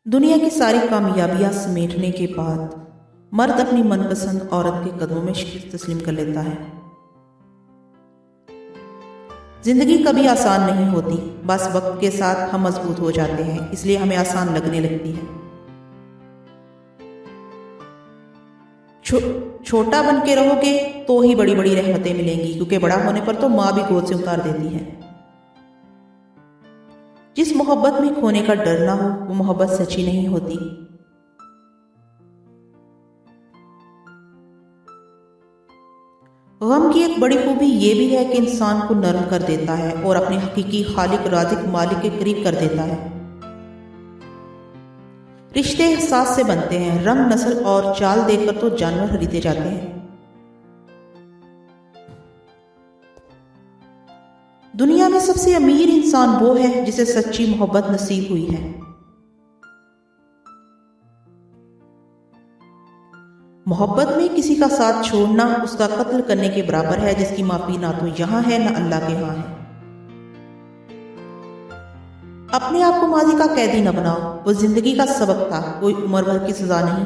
दुनिया की सारी कामयाबियां समेटने के बाद मर्द अपनी मनपसंद औरत के कदमों में शिकस्त तस्लीम कर लेता है। जिंदगी कभी आसान नहीं होती, बस वक्त के साथ हम मजबूत हो जाते हैं, इसलिए हमें आसान लगने लगती है। छोटा बन के रहोगे तो ही बड़ी बड़ी रहमतें मिलेंगी, क्योंकि बड़ा होने पर तो माँ भी गोद से उतार देती है। जिस मोहब्बत में खोने का डर ना हो वो मोहब्बत सच्ची नहीं होती। गम की एक बड़ी खूबी ये भी है कि इंसान को नरम कर देता है और अपने हकीकी खालिक राज़िक मालिक के करीब कर देता है। रिश्ते एहसास से बनते हैं, रंग नस्ल और चाल देखकर तो जानवर खरीदे जाते हैं। दुनिया में सबसे अमीर इंसान वो है जिसे सच्ची मोहब्बत नसीब हुई है। मोहब्बत में किसी का साथ छोड़ना उसका कत्ल करने के बराबर है, जिसकी माफी ना तो यहां है ना अल्लाह के यहां है। अपने आप को माजी का कैदी न बनाओ, वो जिंदगी का सबक था, कोई उम्र भर की सजा नहीं।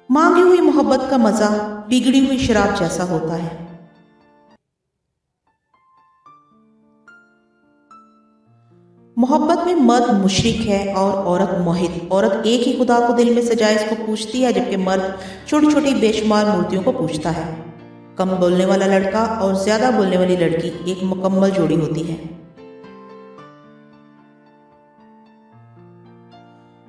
मांगी हुई मोहब्बत का मजा बिगड़ी हुई शराब जैसा होता है। मोहब्बत में मर्द मुशरिक है और औरत मोहित। औरत एक ही खुदा को दिल में सजाए इसको पूछती है, जबकि मर्द छोटी छोटी बेशुमार मूर्तियों को पूछता है। कम बोलने वाला लड़का और ज्यादा बोलने वाली लड़की एक मुकम्मल जोड़ी होती है।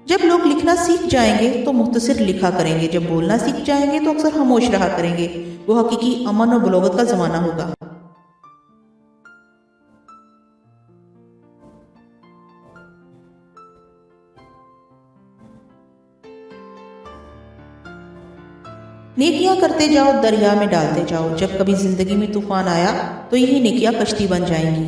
जब लोग लिखना सीख जाएंगे तो मुख्तसर लिखा करेंगे, जब बोलना सीख जाएंगे तो अक्सर खामोश रहा करेंगे। वो हकीकी अमन और बलोगत का जमाना होगा। नेकियां करते जाओ, दरिया में डालते जाओ। जब कभी जिंदगी में तूफान आया तो यही नेकियां कश्ती बन जाएंगी।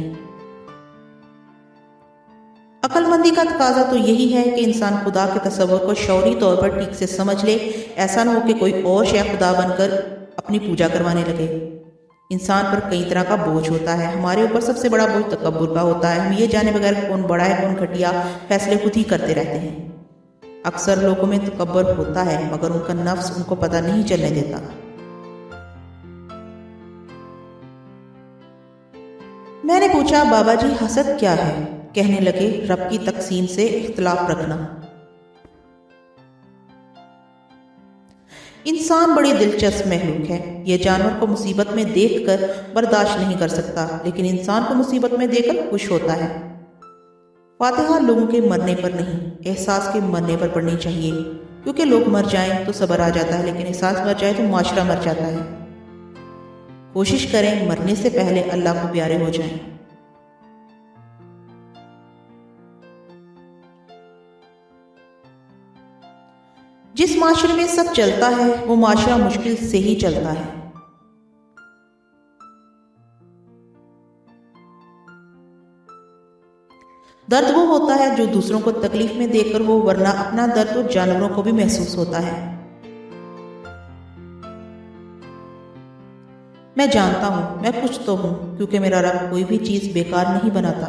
अक्लमंदी का तकाजा तो यही है कि इंसान खुदा के तस्वर को शौरी तौर पर ठीक से समझ ले। ऐसा न हो कि कोई और शय खुदा बनकर अपनी पूजा करवाने लगे। इंसान पर कई तरह का बोझ होता है। हमारे ऊपर सबसे बड़ा बोझ तकब्बुर का होता है। हम ये जाने बगैर कौन बड़ा है कौन घटिया फैसले खुद ही करते रहते हैं। अक्सर लोगों में तकब्बुर होता है, मगर उनका नफ्स उनको पता नहीं चलने देता। मैंने पूछा, बाबा जी हसद क्या है? कहने लगे, रब की तकसीम से इख्तिलाफ रखना। इंसान बड़ी दिलचस्प महलूक है। यह जानवर को मुसीबत में देखकर बर्दाश्त नहीं कर सकता, लेकिन इंसान को मुसीबत में देखकर खुश होता है। फातिहा लोगों के मरने पर नहीं, एहसास के मरने पर पढ़नी चाहिए, क्योंकि लोग मर जाएं तो सब्र आ जाता है, लेकिन एहसास मर जाए तो माशरा मर जाता है। कोशिश करें मरने से पहले अल्लाह को प्यारे हो जाएं। जिस माशरे में सब चलता है वो माशरा मुश्किल से ही चलता है। दर्द वो होता है जो दूसरों को तकलीफ में देकर हो, वरना अपना दर्द तो जानवरों को भी महसूस होता है। मैं जानता हूं मैं कुछ तो हूं, क्योंकि मेरा रब कोई भी चीज बेकार नहीं बनाता।